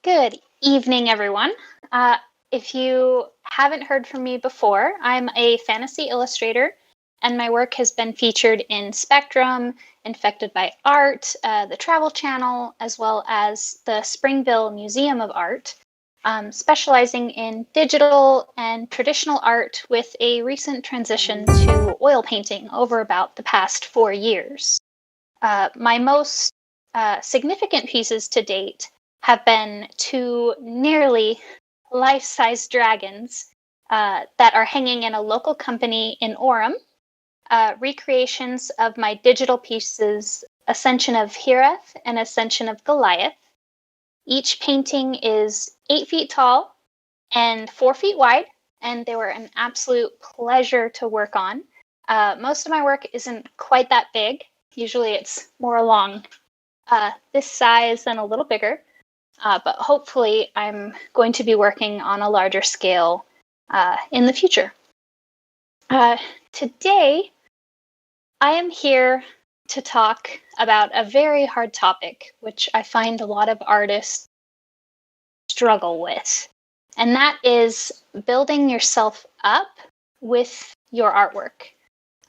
Good evening, everyone. If you haven't heard from me before, I'm a fantasy illustrator, and my work has been featured in Spectrum, Infected by Art, the Travel Channel, as well as the Springville Museum of Art, specializing in digital and traditional art with a recent transition to oil painting over about the past 4 years. My most significant pieces to date have been two nearly life-size dragons that are hanging in a local company in Orem, recreations of my digital pieces, Ascension of Hireth and Ascension of Goliath. Each painting is 8 feet tall and 4 feet wide, and they were an absolute pleasure to work on. Most of my work isn't quite that big. Usually it's more along this size and a little bigger. But hopefully I'm going to be working on a larger scale in the future. Today, I am here to talk about a very hard topic, which I find a lot of artists struggle with. And that is building yourself up with your artwork.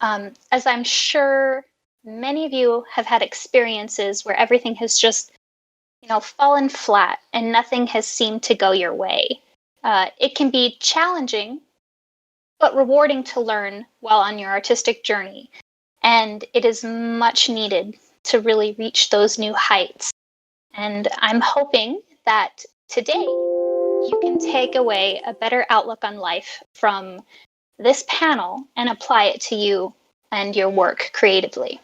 As I'm sure many of you have had experiences where everything has just fallen flat and nothing has seemed to go your way. It can be challenging, but rewarding to learn while on your artistic journey. And it is much needed to really reach those new heights. And I'm hoping that today you can take away a better outlook on life from this panel and apply it to you and your work creatively.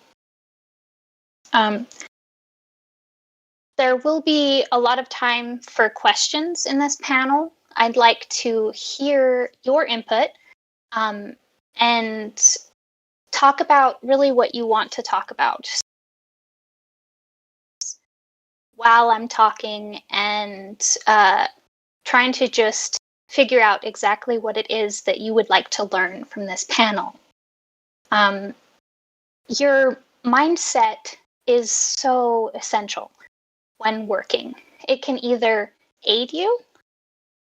There will be a lot of time for questions in this panel. I'd like to hear your input and talk about really what you want to talk about while I'm talking and trying to just figure out exactly what it is that you would like to learn from this panel. Your mindset is so essential when working. It can either aid you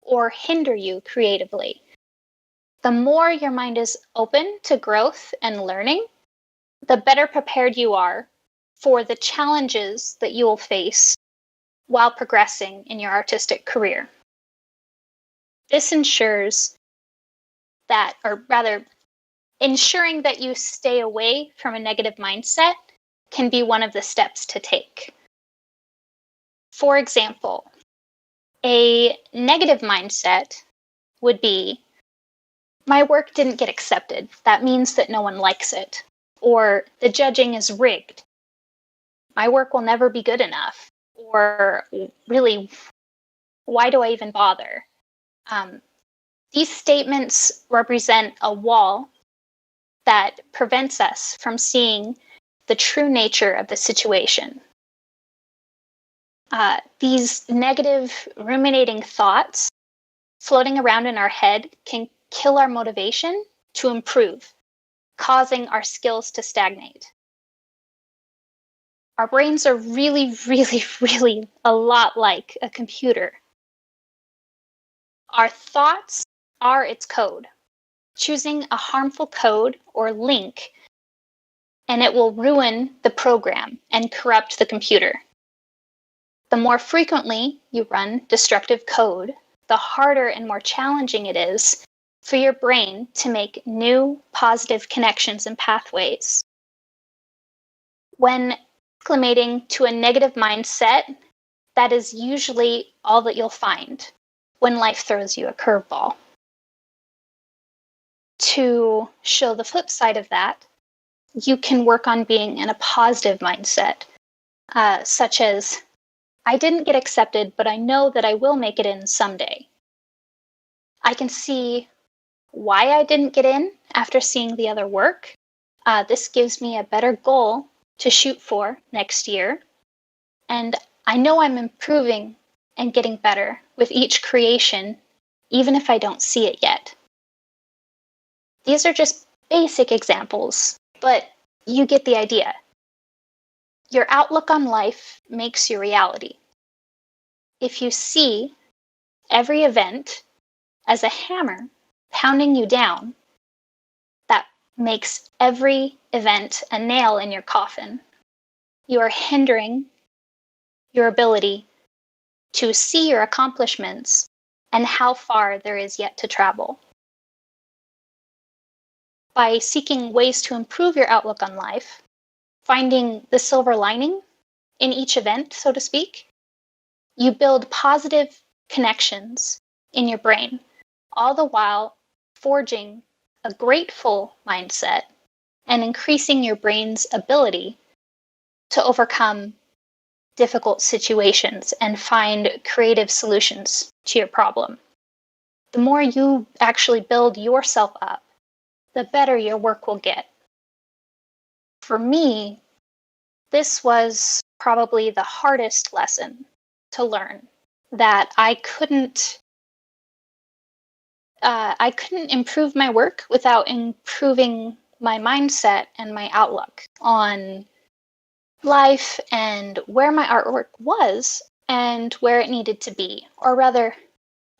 or hinder you creatively. The more your mind is open to growth and learning, the better prepared you are for the challenges that you will face while progressing in your artistic career. This ensures that, or rather, ensuring that you stay away from a negative mindset can be one of the steps to take. For example, a negative mindset would be, my work didn't get accepted. That means that no one likes it. Or the judging is rigged. My work will never be good enough. Or really, why do I even bother? These statements represent a wall that prevents us from seeing the true nature of the situation. These negative, ruminating thoughts floating around in our head can kill our motivation to improve, causing our skills to stagnate. Our brains are really, really, really a lot like a computer. Our thoughts are its code. Choosing a harmful code or link, and it will ruin the program and corrupt the computer. The more frequently you run destructive code, the harder and more challenging it is for your brain to make new positive connections and pathways. When acclimating to a negative mindset, that is usually all that you'll find when life throws you a curveball. To show the flip side of that, you can work on being in a positive mindset, such as, I didn't get accepted, but I know that I will make it in someday. I can see why I didn't get in after seeing the other work. This gives me a better goal to shoot for next year. And I know I'm improving and getting better with each creation, even if I don't see it yet. These are just basic examples, but you get the idea. Your outlook on life makes your reality. if you see every event as a hammer pounding you down, that makes every event a nail in your coffin. You are hindering your ability to see your accomplishments and how far there is yet to travel. By seeking ways to improve your outlook on life, finding the silver lining in each event, so to speak, you build positive connections in your brain, all the while forging a grateful mindset and increasing your brain's ability to overcome difficult situations and find creative solutions to your problem. The more you actually build yourself up, the better your work will get. For me, this was probably the hardest lesson to learn, that I couldn't improve my work without improving my mindset and my outlook on life and where my artwork was and where it needed to be, or rather,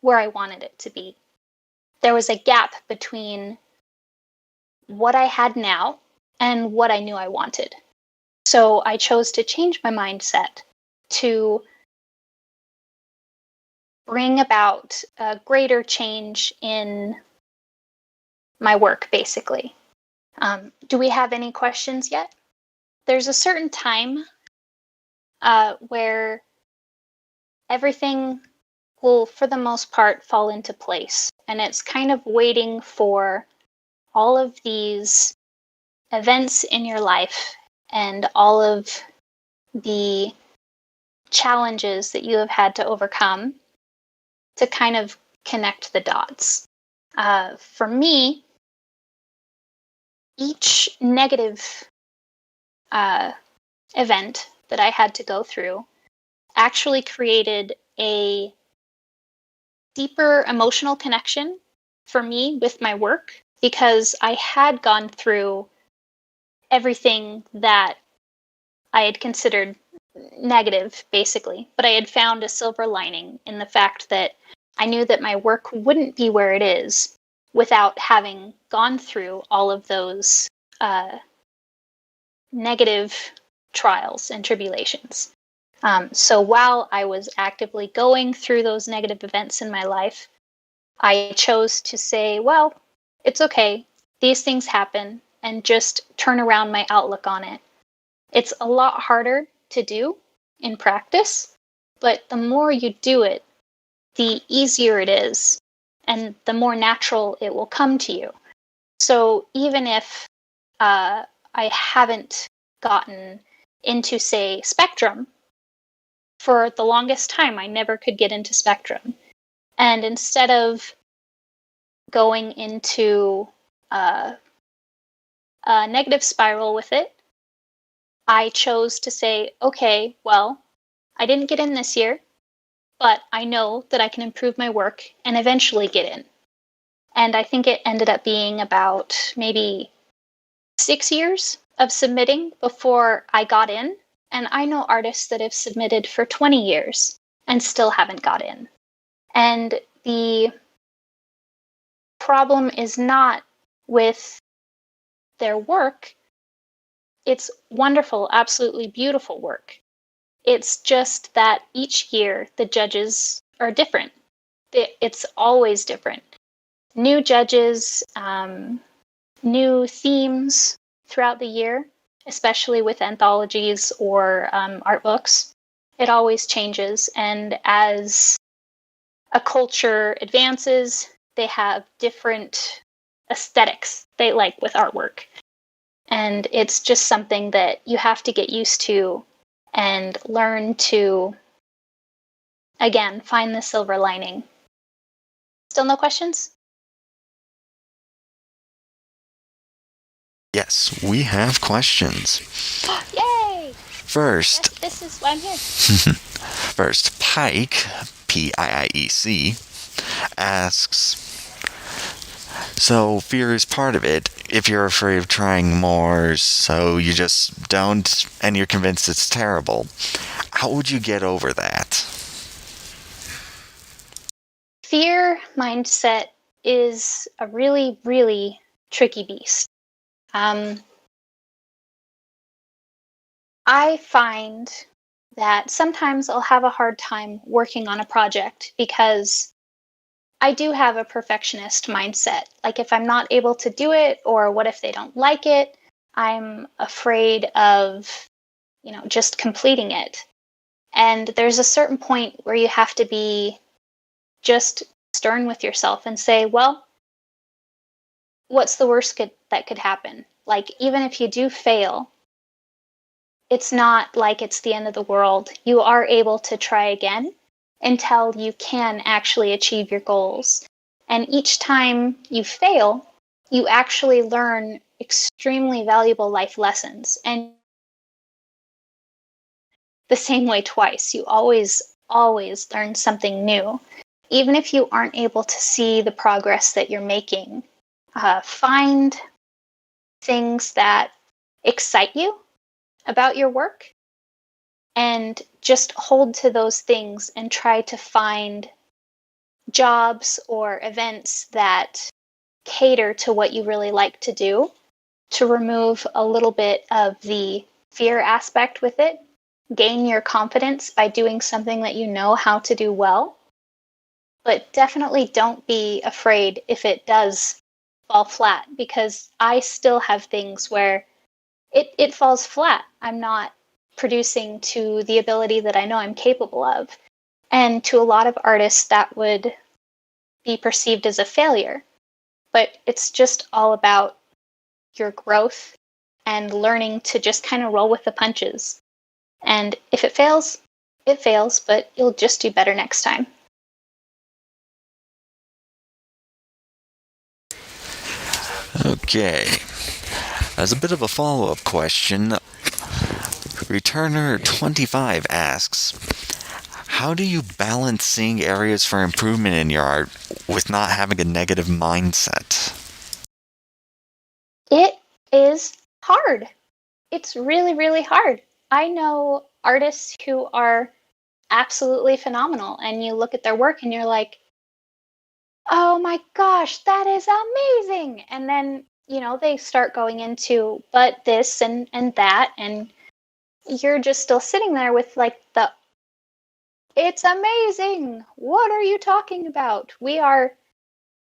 where I wanted it to be. There was a gap between what I had now and what I knew I wanted. So I chose to change my mindset to bring about a greater change in my work, basically. Do we have any questions yet? There's a certain time where everything will, for the most part, fall into place. And it's kind of waiting for all of these events in your life and all of the challenges that you have had to overcome to kind of connect the dots. For me, each negative event that I had to go through actually created a deeper emotional connection for me with my work, because I had gone through everything that I had considered negative, basically, but I had found a silver lining in the fact that I knew that my work wouldn't be where it is without having gone through all of those negative trials and tribulations. So while I was actively going through those negative events in my life, I chose to say, well, it's okay. These things happen, and just turn around my outlook on it. It's a lot harder to do in practice, but the more you do it, the easier it is, and the more natural it will come to you. So even if I haven't gotten into, say, Spectrum, for the longest time, I never could get into Spectrum. And instead of going into a negative spiral with it, I chose to say, okay, well, I didn't get in this year, but I know that I can improve my work and eventually get in. And I think it ended up being about maybe 6 years of submitting before I got in. And I know artists that have submitted for 20 years and still haven't got in. And the problem is not with their work. It's wonderful, absolutely beautiful work. It's just that each year the judges are different. It's always different. New judges, new themes throughout the year, especially with anthologies or art books. It always changes. And as a culture advances, they have different aesthetics they like with artwork. And it's just something that you have to get used to and learn to, again, find the silver lining. Still no questions? Yes, we have questions. Yay! First, yes, this is why I'm here. First, Pike, P-I-I-E-C, asks, so fear is part of it. If you're afraid of trying more, so you just don't, and you're convinced it's terrible, how would you get over that? fear mindset is a really, really tricky beast. I find that sometimes I'll have a hard time working on a project because I do have a perfectionist mindset. Like if I'm not able to do it, or what if they don't like it, I'm afraid of, just completing it. And there's a certain point where you have to be just stern with yourself and say, well, what's the worst that could happen? Like, even if you do fail, it's not like it's the end of the world. You are able to try again until you can actually achieve your goals. And each time you fail, you actually learn extremely valuable life lessons. And the same way twice, you always, always learn something new. Even if you aren't able to see the progress that you're making, find things that excite you about your work and just hold to those things and try to find jobs or events that cater to what you really like to do, to remove a little bit of the fear aspect with it. Gain your confidence by doing something that you know how to do well. But definitely don't be afraid if it does fall flat, because I still have things where it falls flat. I'm not producing to the ability that I know I'm capable of. And to a lot of artists, that would be perceived as a failure. But it's just all about your growth and learning to just kind of roll with the punches. And if it fails, but you'll just do better next time. Okay. As a bit of a follow-up question, Returner 25 asks, how do you balance seeing areas for improvement in your art with not having a negative mindset? It is hard. It's really, really hard. I know artists who are absolutely phenomenal, and you look at their work and you're like, oh my gosh, that is amazing. And then, they start going into, but this and that, and you're just still sitting there with like it's amazing. What are you talking about? We are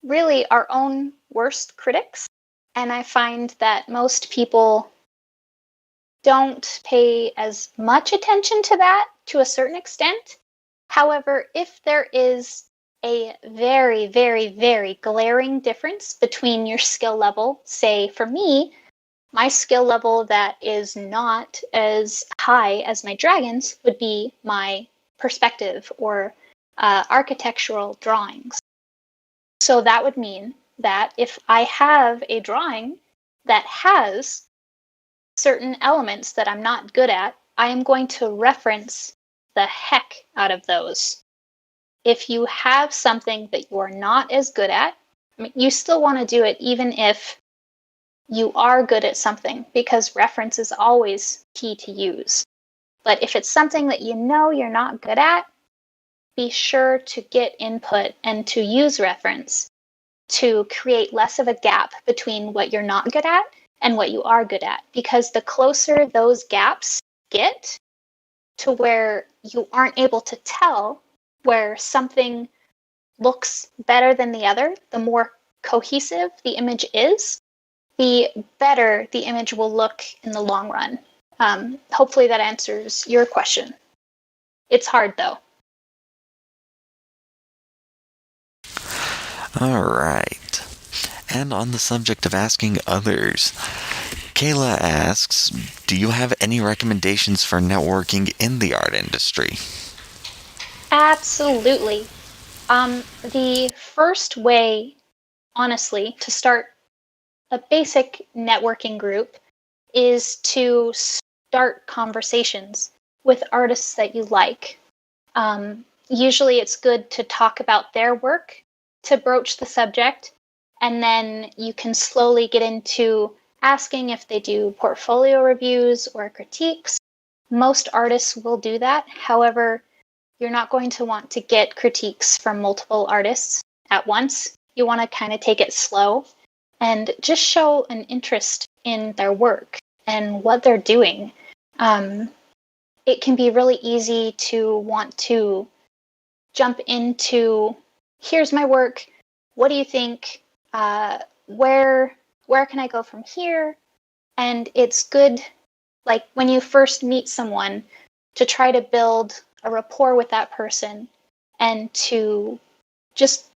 really our own worst critics. And I find that most people don't pay as much attention to that to a certain extent. However, if there is a very, very, very glaring difference between your skill level, say for me, my skill level that is not as high as my dragon's would be my perspective or architectural drawings. So that would mean that if I have a drawing that has certain elements that I'm not good at, I am going to reference the heck out of those. If you have something that you're not as good at, you still want to do it even if you are good at something, because reference is always key to use. But if it's something that you know you're not good at, be sure to get input and to use reference to create less of a gap between what you're not good at and what you are good at. Because the closer those gaps get to where you aren't able to tell where something looks better than the other, the more cohesive the image is, the better the image will look in the long run. Hopefully that answers your question. It's hard though. Alright. And on the subject of asking others, Kayla asks, do you have any recommendations for networking in the art industry? Absolutely. The first way, honestly, to start a basic networking group is to start conversations with artists that you like. Usually it's good to talk about their work, to broach the subject, and then you can slowly get into asking if they do portfolio reviews or critiques. Most artists will do that. However, you're not going to want to get critiques from multiple artists at once. You want to kind of take it slow and just show an interest in their work and what they're doing. It can be really easy to want to jump into, here's my work, what do you think? Where can I go from here? And it's good, like when you first meet someone, to try to build a rapport with that person and to just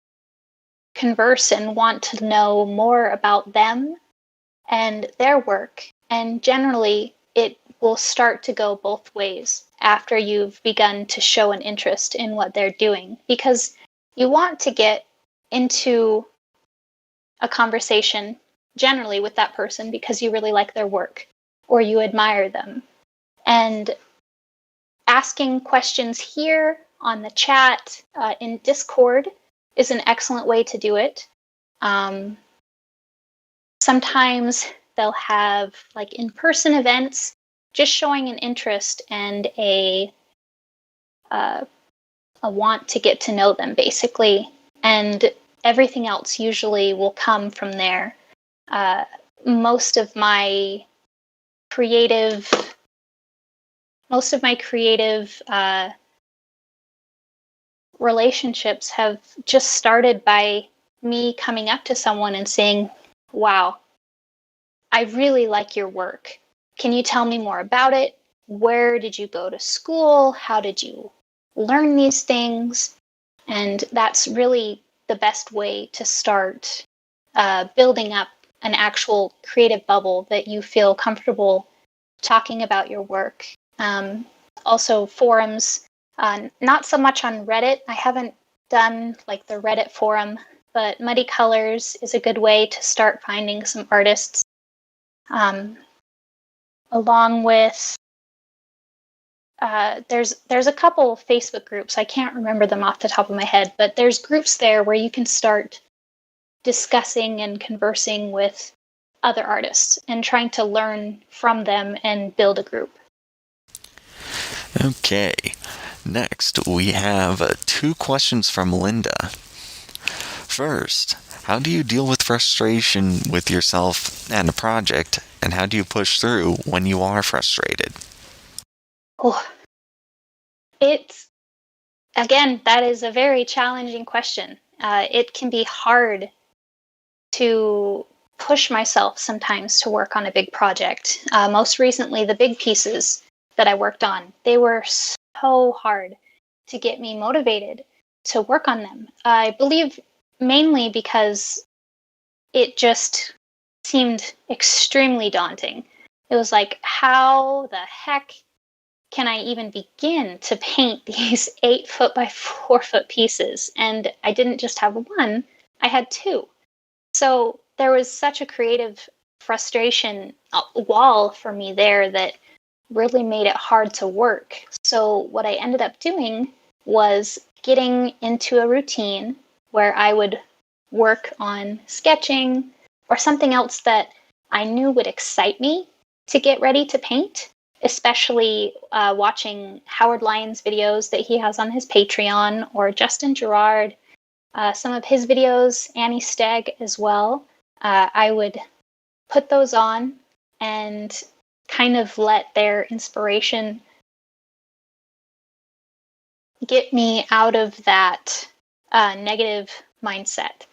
converse and want to know more about them and their work. And generally, it will start to go both ways after you've begun to show an interest in what they're doing, because you want to get into a conversation generally with that person because you really like their work or you admire them. And asking questions here on the chat in Discord is an excellent way to do it. Sometimes they'll have like in-person events, just showing an interest and a want to get to know them, basically. And everything else usually will come from there. Most of my creative relationships have just started by me coming up to someone and saying, wow, I really like your work. Can you tell me more about it? Where did you go to school? How did you learn these things? And that's really the best way to start building up an actual creative bubble that you feel comfortable talking about your work. Also, forums, not so much on Reddit. I haven't done like the Reddit forum, but Muddy Colors is a good way to start finding some artists. Along with, there's a couple of Facebook groups. I can't remember them off the top of my head, but there's groups there where you can start discussing and conversing with other artists and trying to learn from them and build a group. Okay, next we have 2 questions from Linda. First, how do you deal with frustration with yourself and a project, and how do you push through when you are frustrated? Oh, again, that is a very challenging question. It can be hard to push myself sometimes to work on a big project. Most recently, the big pieces that I worked on, they were so hard to get me motivated to work on them. I believe mainly because it just seemed extremely daunting. It was like, how the heck can I even begin to paint these 8-foot by 4-foot pieces? And I didn't just have one, I had 2. So there was such a creative frustration wall for me there that really made it hard to work. So what I ended up doing was getting into a routine where I would work on sketching or something else that I knew would excite me to get ready to paint, especially watching Howard Lyons videos that he has on his Patreon, or Justin Gerard, some of his videos, Annie Stagg as well. I would put those on and kind of let their inspiration get me out of that negative mindset.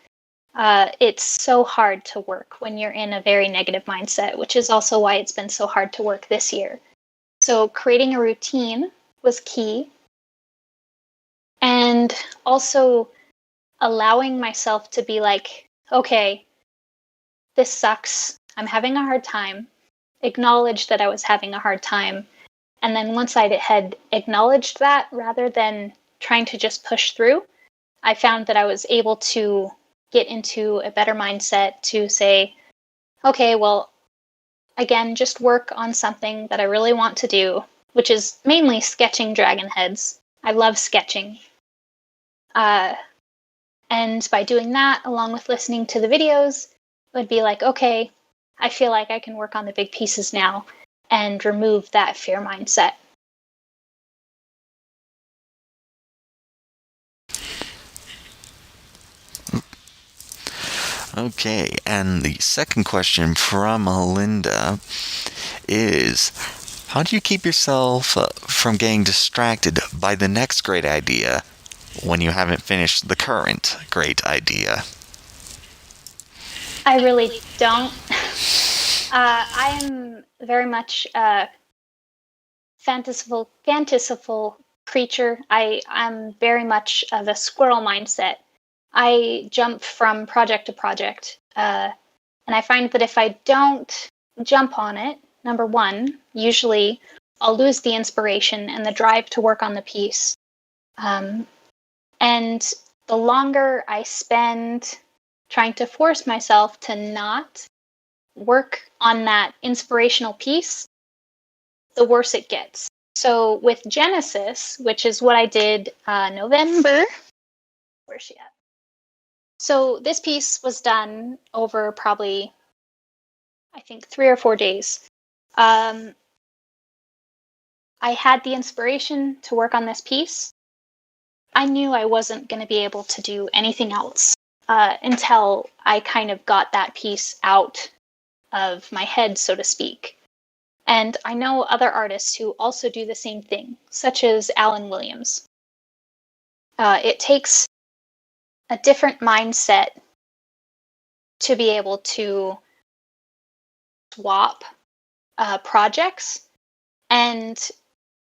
It's so hard to work when you're in a very negative mindset, which is also why it's been so hard to work this year. So creating a routine was key. And also allowing myself to be like, okay, this sucks. I'm having a hard time. Acknowledge that I was having a hard time. And then once I had acknowledged that, rather than trying to just push through, I found that I was able to get into a better mindset to say, okay, well, again, just work on something that I really want to do, which is mainly sketching dragon heads. I love sketching. And by doing that, along with listening to the videos, it would be like, okay, I feel like I can work on the big pieces now and remove that fear mindset. Okay, and the second question from Linda is, how do you keep yourself from getting distracted by the next great idea when you haven't finished the current great idea? I really don't. I am very much a fantastical creature. I'm very much of a squirrel mindset. I jump from project to project. And I find that if I don't jump on it, number one, usually I'll lose the inspiration and the drive to work on the piece. And the longer I spend trying to force myself to not work on that inspirational piece, the worse it gets. So with Genesis, which is what I did November, where's she at? So this piece was done over probably, I think, 3 or 4 days. I had the inspiration to work on this piece. I knew I wasn't going to be able to do anything else until I kind of got that piece out of my head, so to speak. And I know other artists who also do the same thing, such as Alan Williams. It takes a different mindset to be able to swap projects, and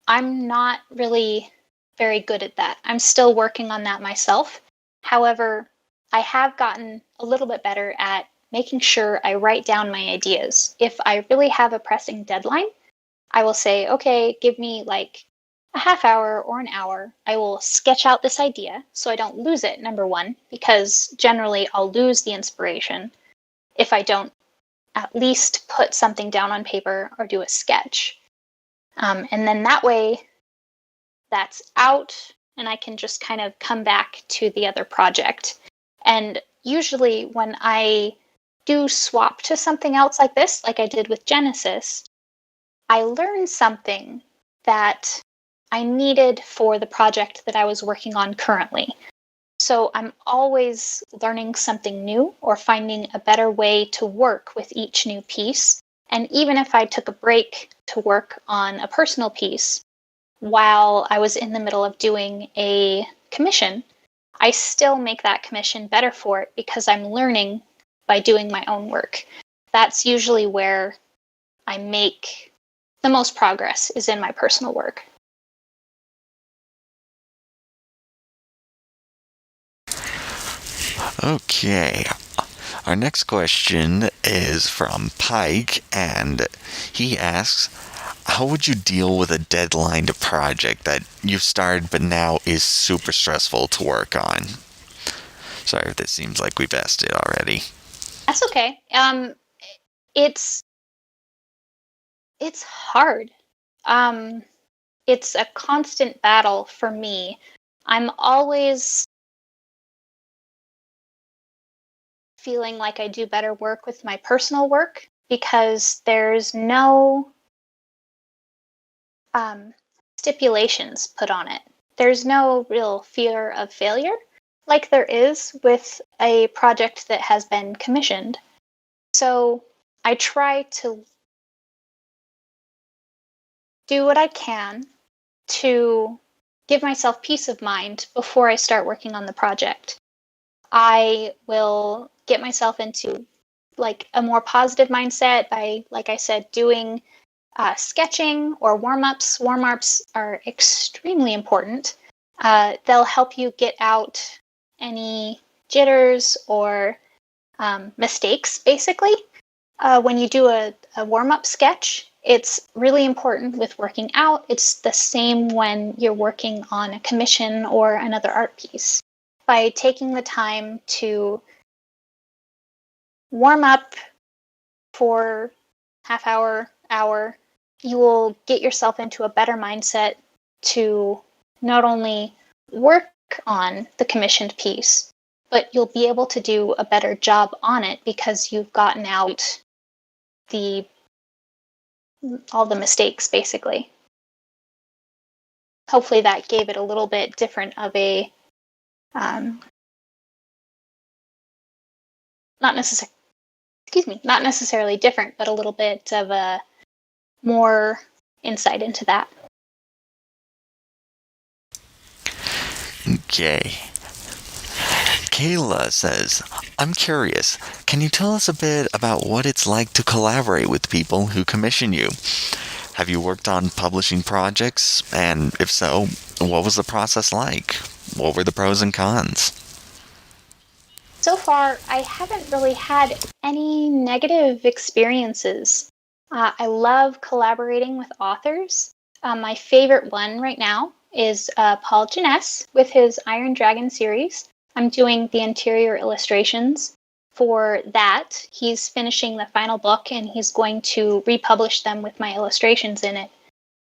I'm not really very good at that. I'm still working on that myself. However, I have gotten a little bit better at making sure I write down my ideas. If I really have a pressing deadline, I will say, okay, give me like a half hour or an hour. I will sketch out this idea so I don't lose it, number one, because generally I'll lose the inspiration if I don't at least put something down on paper or do a sketch. And then that way, that's out, and I can just kind of come back to the other project. And usually, when I do swap to something else like this, like I did with Genesis, I learned something that I needed for the project that I was working on currently. So I'm always learning something new or finding a better way to work with each new piece. And even if I took a break to work on a personal piece while I was in the middle of doing a commission, I still make that commission better for it because I'm learning by doing my own work. That's usually where I make the most progress, is in my personal work. Okay. Our next question is from Pike, and he asks, how would you deal with a deadline to project that you've started but now is super stressful to work on? Sorry if this seems like we've asked it already. That's okay. It's hard. It's a constant battle for me. I'm always feeling like I do better work with my personal work because there's no stipulations put on it. There's no real fear of failure like there is with a project that has been commissioned. So I try to do what I can to give myself peace of mind before I start working on the project. I will get myself into like a more positive mindset by, like I said, doing sketching or warm-ups. Warm-ups are extremely important. They'll help you get out any jitters or mistakes, basically. When you do a warm-up sketch, it's really important with working out. It's the same when you're working on a commission or another art piece. By taking the time to warm up for half hour, you will get yourself into a better mindset to not only work on the commissioned piece, but you'll be able to do a better job on it because you've gotten out all the mistakes, basically. Hopefully that gave it a little bit different of a not necessarily different, but a little bit of a more insight into that. Okay. Kayla says, I'm curious, can you tell us a bit about what it's like to collaborate with people who commission you? Have you worked on publishing projects? And if so, what was the process like? What were the pros and cons? So far, I haven't really had any negative experiences. I love collaborating with authors. My favorite one right now is Paul Jeunesse with his Iron Dragon series. I'm doing the interior illustrations for that. He's finishing the final book and he's going to republish them with my illustrations in it.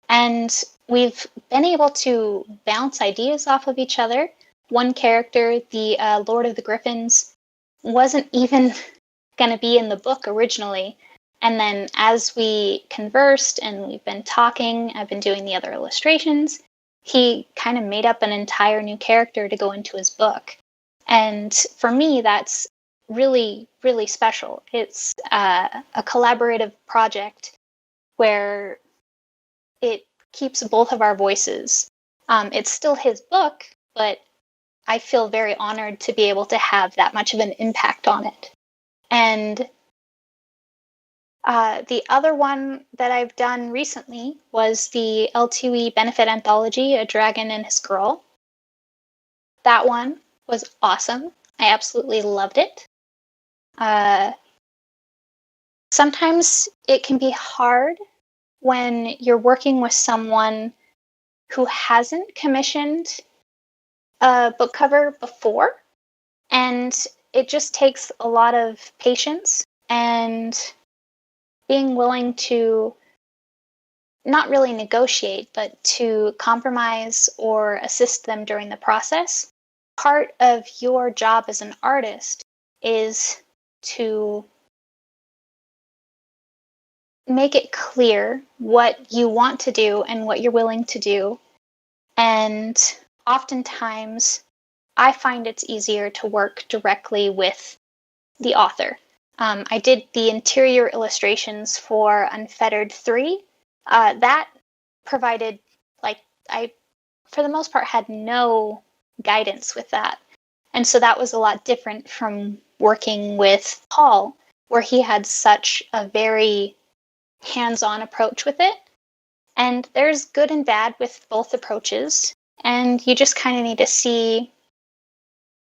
And we've been able to bounce ideas off of each other. One character, the Lord of the Griffins, wasn't even going to be in the book originally. And then as we conversed and we've been talking, I've been doing the other illustrations, he kind of made up an entire new character to go into his book. And for me, that's really, really special. It's a collaborative project where it keeps both of our voices. It's still his book, but I feel very honored to be able to have that much of an impact on it. And the other one that I've done recently was the L2E benefit anthology, A Dragon and His Girl. That one was awesome. I absolutely loved it. Sometimes it can be hard when you're working with someone who hasn't commissioned a book cover before, and it just takes a lot of patience and being willing to not really negotiate, but to compromise or assist them during the process. Part of your job as an artist is to make it clear what you want to do and what you're willing to do. And oftentimes, I find it's easier to work directly with the author. I did the interior illustrations for Unfettered 3. That provided, I, for the most part, had no guidance with that. And so that was a lot different from working with Paul, where he had such a very hands-on approach with it. And there's good and bad with both approaches. And you just kind of need to see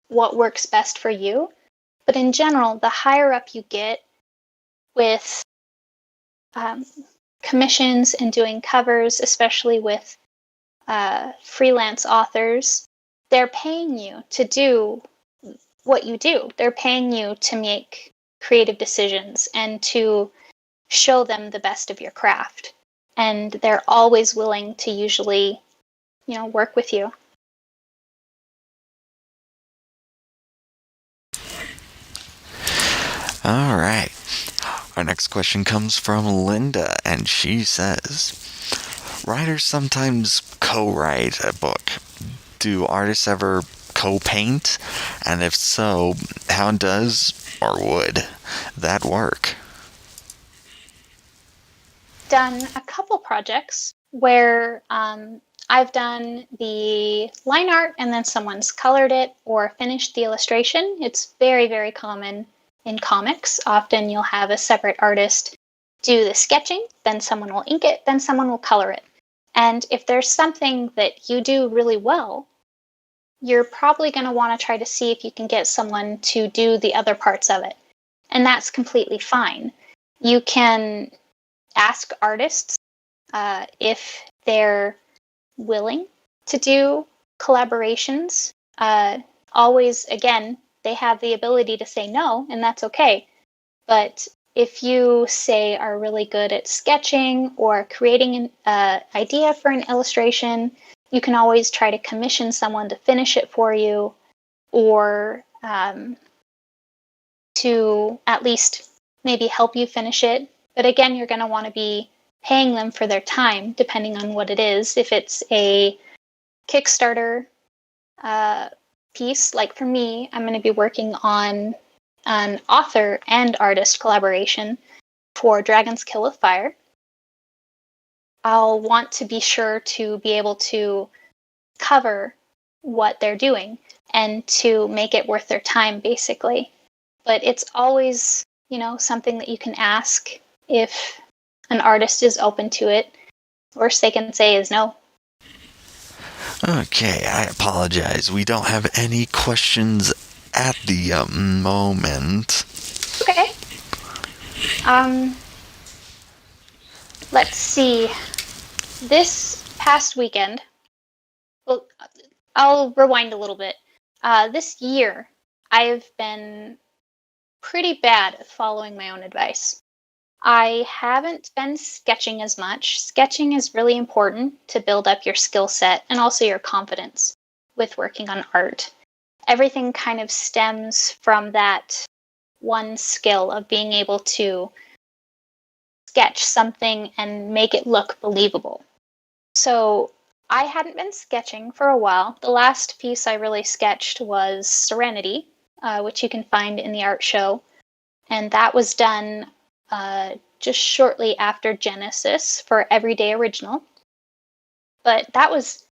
what works best for you. But in general, the higher up you get with commissions and doing covers, especially with freelance authors, they're paying you to do what you do. They're paying you to make creative decisions and to show them the best of your craft. And they're always willing to usually, work with you. All right. Our next question comes from Linda, and she says, writers sometimes co-write a book. Do artists ever co-paint? And if so, how does or would that work? Done a couple projects where I've done the line art and then someone's colored it or finished the illustration. It's very, very common in comics. Often you'll have a separate artist do the sketching, then someone will ink it, then someone will color it. And if there's something that you do really well, you're probably going to want to try to see if you can get someone to do the other parts of it. And that's completely fine. You can ask artists if they're willing to do collaborations. Always, again, they have the ability to say no, and that's okay. But if you, say, are really good at sketching or creating an idea for an illustration, you can always try to commission someone to finish it for you, or to at least maybe help you finish it. But again, you're going to want to be paying them for their time, depending on what it is. If it's a Kickstarter piece, like for me, I'm going to be working on an author and artist collaboration for Dragon's Kill with Fire. I'll want to be sure to be able to cover what they're doing and to make it worth their time, basically. But it's always, something that you can ask if an artist is open to it. Worst they can say is no. Okay, I apologize. We don't have any questions at the moment. Okay. Let's see. This past weekend, well, I'll rewind a little bit. This year, I've been pretty bad at following my own advice. I haven't been sketching as much. Sketching is really important to build up your skill set and also your confidence with working on art. Everything kind of stems from that one skill of being able to sketch something and make it look believable. So I hadn't been sketching for a while. The last piece I really sketched was Serenity, which you can find in the art show. And that was done just shortly after Genesis for Everyday Original. But that was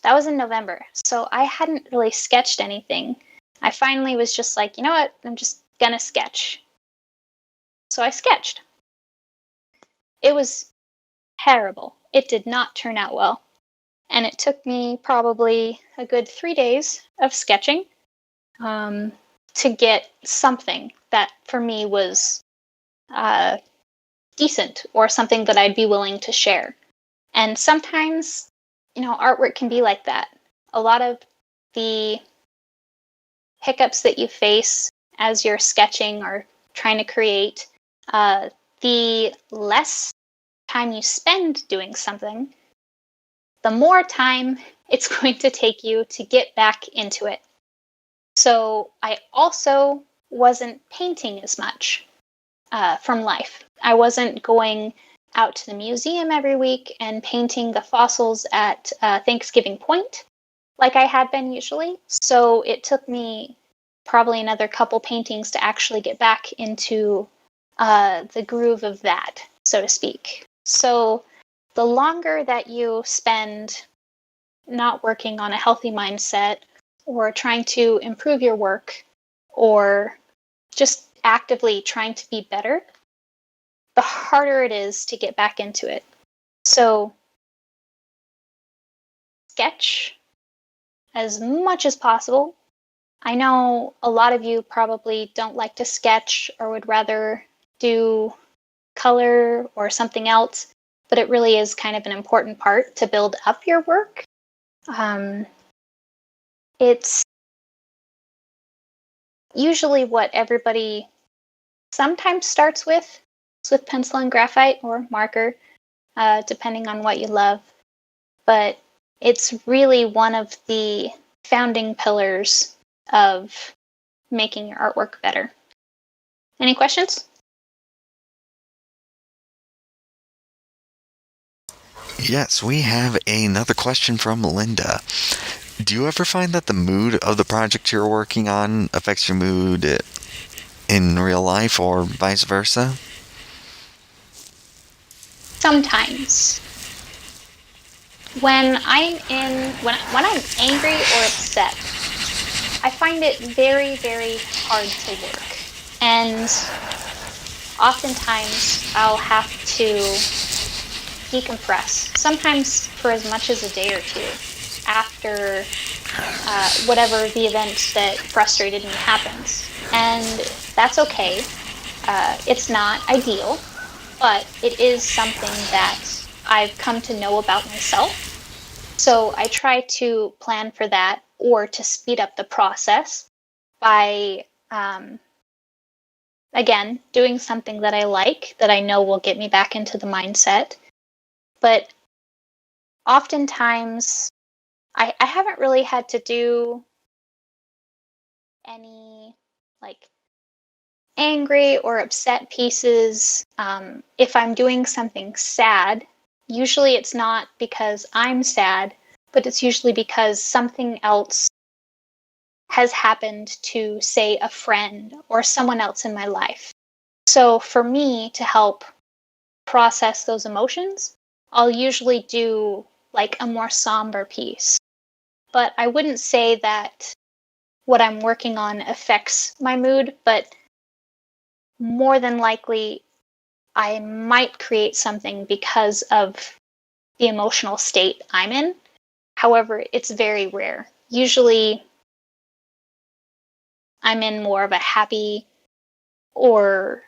in November, so I hadn't really sketched anything. I finally was just like, you know what, I'm just gonna sketch. So I sketched. It was terrible. It did not turn out well. And it took me probably a good 3 days of sketching to get something that for me was decent or something that I'd be willing to share. And sometimes, artwork can be like that. A lot of the hiccups that you face as you're sketching or trying to create, the less time you spend doing something, the more time it's going to take you to get back into it. So I also wasn't painting as much from life. I wasn't going out to the museum every week and painting the fossils at Thanksgiving Point like I had been usually. So it took me probably another couple paintings to actually get back into the groove of that, so to speak. So the longer that you spend not working on a healthy mindset or trying to improve your work or just actively trying to be better, the harder it is to get back into it. So sketch as much as possible. I know a lot of you probably don't like to sketch or would rather do color or something else, but it really is kind of an important part to build up your work. It's usually what everybody sometimes starts with pencil and graphite or marker, depending on what you love. But it's really one of the founding pillars of making your artwork better. Any questions? Yes, we have another question from Linda. Do you ever find that the mood of the project you're working on affects your mood in real life or vice versa? Sometimes. When I'm angry or upset, I find it very, very hard to work. And oftentimes I'll have to decompress, sometimes for as much as a day or two after whatever the event that frustrated me happens. And that's okay. It's not ideal, but it is something that I've come to know about myself. So I try to plan for that or to speed up the process by, again, doing something that I like, that I know will get me back into the mindset. But oftentimes, I haven't really had to do any angry or upset pieces. If I'm doing something sad, usually it's not because I'm sad, but it's usually because something else has happened to, say, a friend or someone else in my life. So for me to help process those emotions, I'll usually do like a more somber piece. But I wouldn't say that what I'm working on affects my mood, but more than likely, I might create something because of the emotional state I'm in. However, it's very rare. Usually, I'm in more of a happy or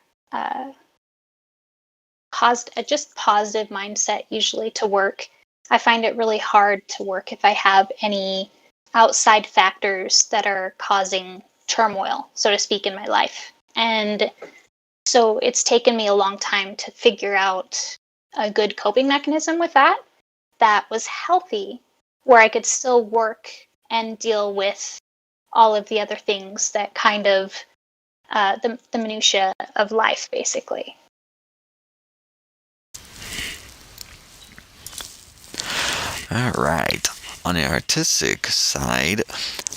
just positive mindset usually to work. I find it really hard to work if I have any outside factors that are causing turmoil, so to speak, in my life. And so it's taken me a long time to figure out a good coping mechanism with that was healthy, where I could still work and deal with all of the other things that kind of the minutia of life, basically. All right. On the artistic side,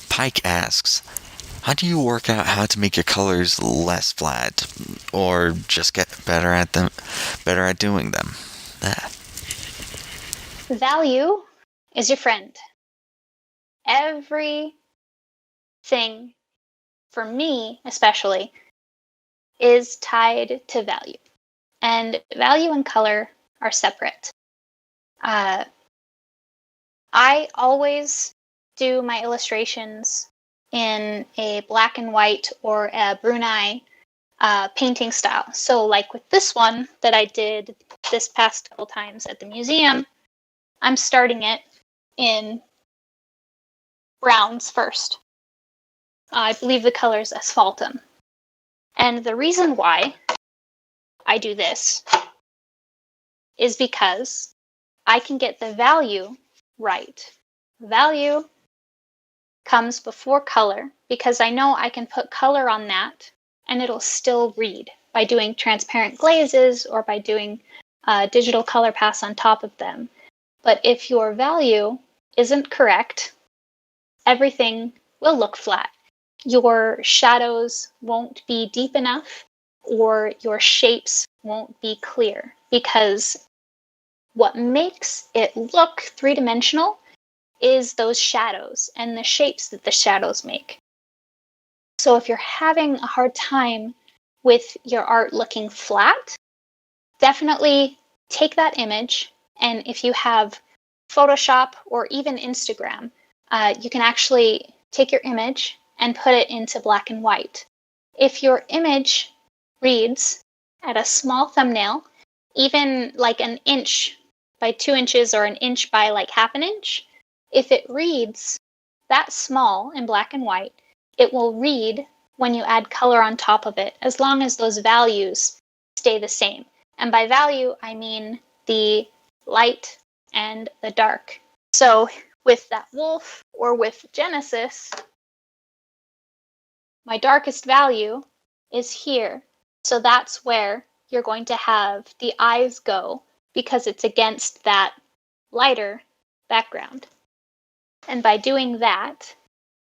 Pike asks, how do you work out how to make your colors less flat, or just get better at doing them? Ah. Value is your friend. Everything, for me especially, is tied to value. And value and color are separate. I always do my illustrations in a black and white or a Brunei painting style. So like with this one that I did this past couple times at the museum, I'm starting it in browns first. I believe the color is asphaltum. And the reason why I do this is because I can get the value right. Value comes before color because I know I can put color on that and it'll still read by doing transparent glazes or by doing digital color pass on top of them. But if your value isn't correct, everything will look flat. Your shadows won't be deep enough or your shapes won't be clear because what makes it look three-dimensional is those shadows and the shapes that the shadows make. So if you're having a hard time with your art looking flat, definitely take that image, and if you have Photoshop or even Instagram, you can actually take your image and put it into black and white. If your image reads at a small thumbnail, even like an inch by 2 inches or an inch by like half an inch, if it reads that small in black and white, it will read when you add color on top of it, as long as those values stay the same. And by value, I mean the light and the dark. So with that wolf or with Genesis, my darkest value is here. So that's where you're going to have the eyes go because it's against that lighter background. And by doing that,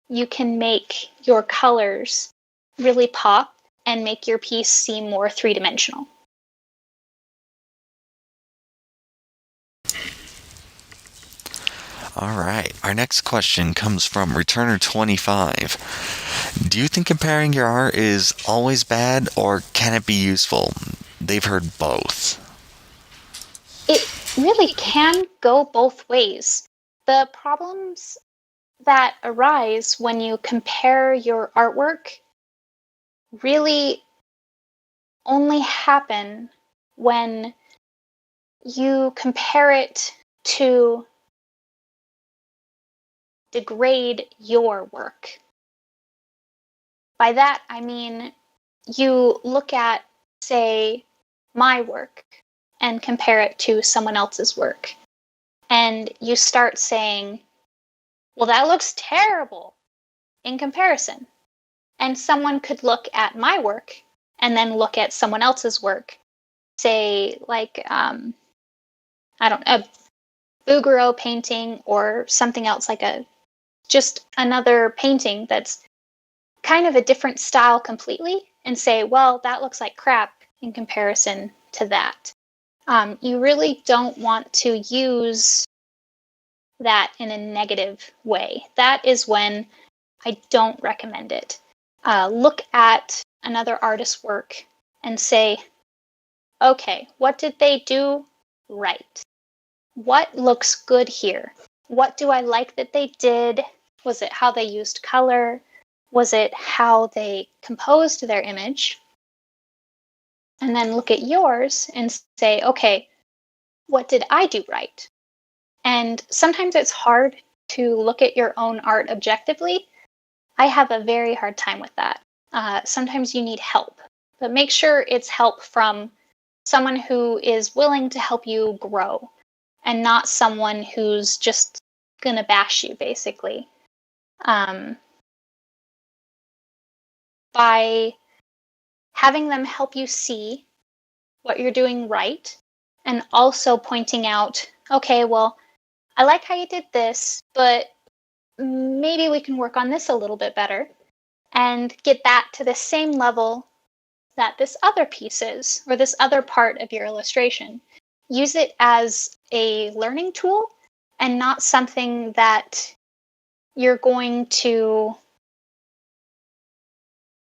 you can make your colors really pop and make your piece seem more three-dimensional. All right. Our next question comes from Returner25. Do you think comparing your art is always bad, or can it be useful? They've heard both. It really can go both ways. The problems that arise when you compare your artwork really only happen when you compare it to degrade your work. By that, I mean you look at, say, my work and compare it to someone else's work. And you start saying, well, that looks terrible in comparison. And someone could look at my work and then look at someone else's work, say, like, I don't know, a Bouguereau painting or something else like a just another painting that's kind of a different style completely and say, well, that looks like crap in comparison to that. You really don't want to use that in a negative way. That is when I don't recommend it. Look at another artist's work and say, okay, what did they do right? What looks good here? What do I like that they did? Was it how they used color? Was it how they composed their image? And then look at yours and say, okay, what did I do right? And sometimes it's hard to look at your own art objectively. I have a very hard time with that. Sometimes you need help, but make sure it's help from someone who is willing to help you grow and not someone who's just going to bash you, basically. By having them help you see what you're doing right and also pointing out, okay, well, I like how you did this, but maybe we can work on this a little bit better and get that to the same level that this other piece is, or this other part of your illustration. Use it as a learning tool and not something that you're going to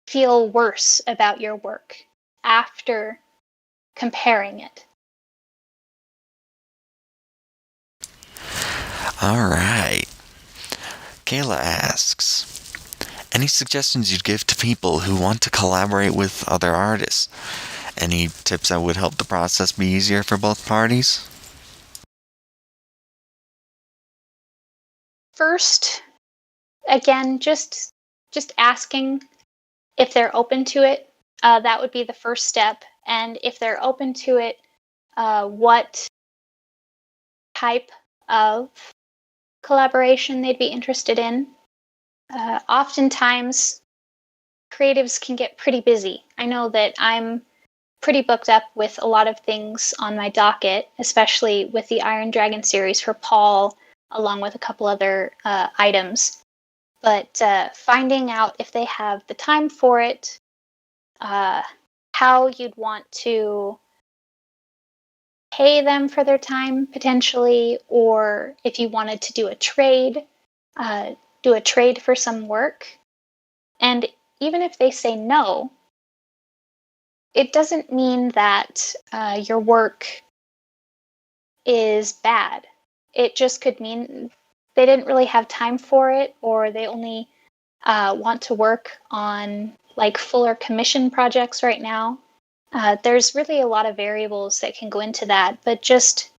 feel worse about your work after comparing it. All right. Kayla asks, any suggestions you'd give to people who want to collaborate with other artists? Any tips that would help the process be easier for both parties? First, again, just asking if they're open to it. That would be the first step. And if they're open to it, what type of collaboration they'd be interested in. Oftentimes, creatives can get pretty busy. I know that I'm pretty booked up with a lot of things on my docket, especially with the Iron Dragon series for Paul, along with a couple other items. But finding out if they have the time for it, how you'd want to pay them for their time potentially, or if you wanted to do a trade for some work. And even if they say no, it doesn't mean that your work is bad. It just could mean they didn't really have time for it, or they only want to work on like fuller commission projects right now. There's really a lot of variables that can go into that, but just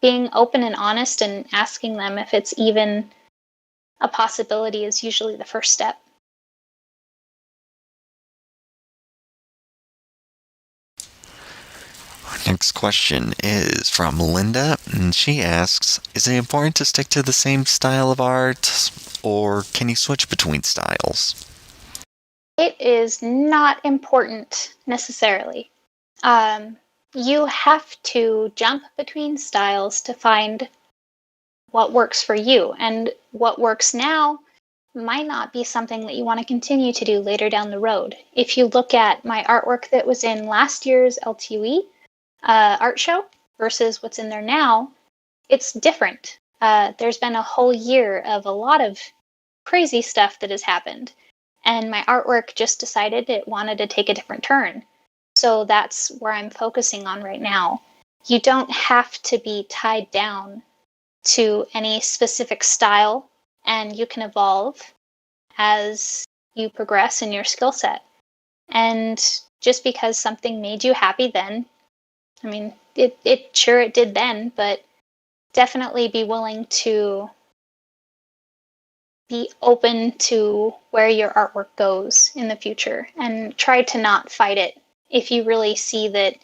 being open and honest and asking them if it's even a possibility is usually the first step. Our next question is from Linda, and she asks, is it important to stick to the same style of art, or can you switch between styles? It is not important necessarily. You have to jump between styles to find what works for you, and what works now might not be something that you want to continue to do later down the road. If you look at my artwork that was in last year's LTUE art show versus what's in there now, it's different. There's been a whole year of a lot of crazy stuff that has happened, and my artwork just decided it wanted to take a different turn. So that's where I'm focusing on right now. You don't have to be tied down to any specific style, and you can evolve as you progress in your skill set. And just because something made you happy then, I mean, it did then, but definitely be willing to be open to where your artwork goes in the future, and try to not fight it if you really see that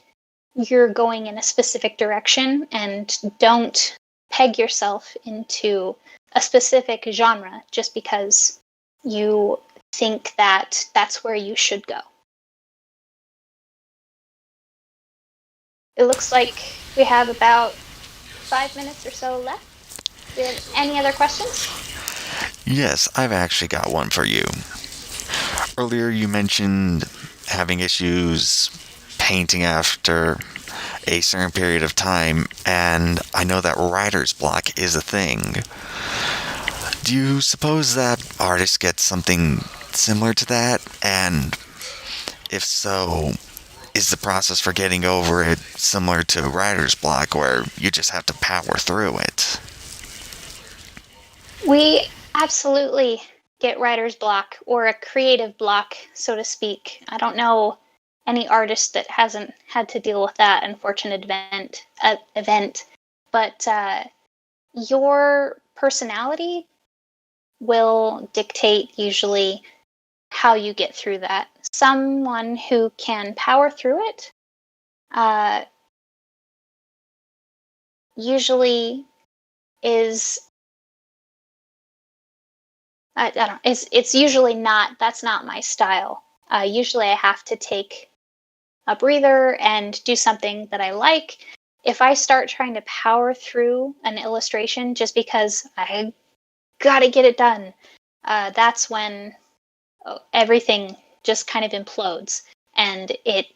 you're going in a specific direction, and don't peg yourself into a specific genre just because you think that that's where you should go. It looks like we have about 5 minutes or so left. Do you have any other questions? Yes, I've actually got one for you. Earlier you mentioned having issues painting after a certain period of time, and I know that writer's block is a thing. Do you suppose that artists get something similar to that? And if so, is the process for getting over it similar to writer's block, where you just have to power through it? We absolutely get writer's block or a creative block, so to speak. I don't know any artist that hasn't had to deal with that unfortunate event. But your personality will dictate usually how you get through that. Someone who can power through it uh, usually is I don't know. It's usually not. That's not my style. Usually, I have to take a breather and do something that I like. If I start trying to power through an illustration just because I gotta get it done, that's when everything just kind of implodes and it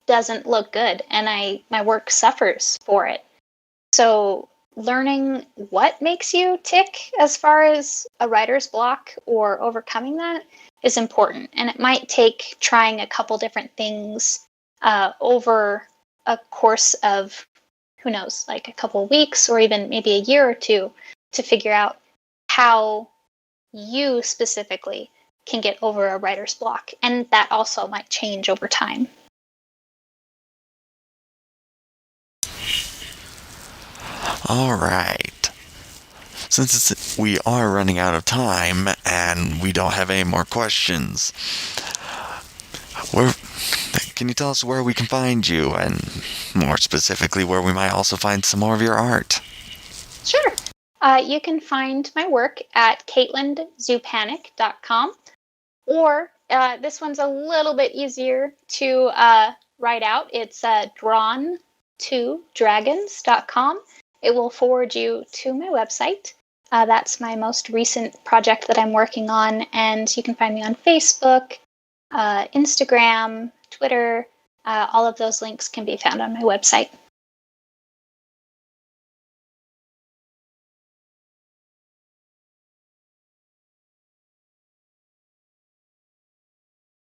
doesn't look good, and my work suffers for it. So learning what makes you tick as far as a writer's block or overcoming that is important. And it might take trying a couple different things over a course of, who knows, like a couple weeks or even maybe a year or two to figure out how you specifically can get over a writer's block. And that also might change over time. All right. Since we are running out of time and we don't have any more questions, where can you tell us where we can find you, and more specifically, where we might also find some more of your art? Sure. You can find my work at KaitlundZupanic.com, or this one's a little bit easier to write out. It's drawn2dragons.com. It will forward you to my website. That's my most recent project that I'm working on, and you can find me on Facebook, Instagram, Twitter. All of those links can be found on my website.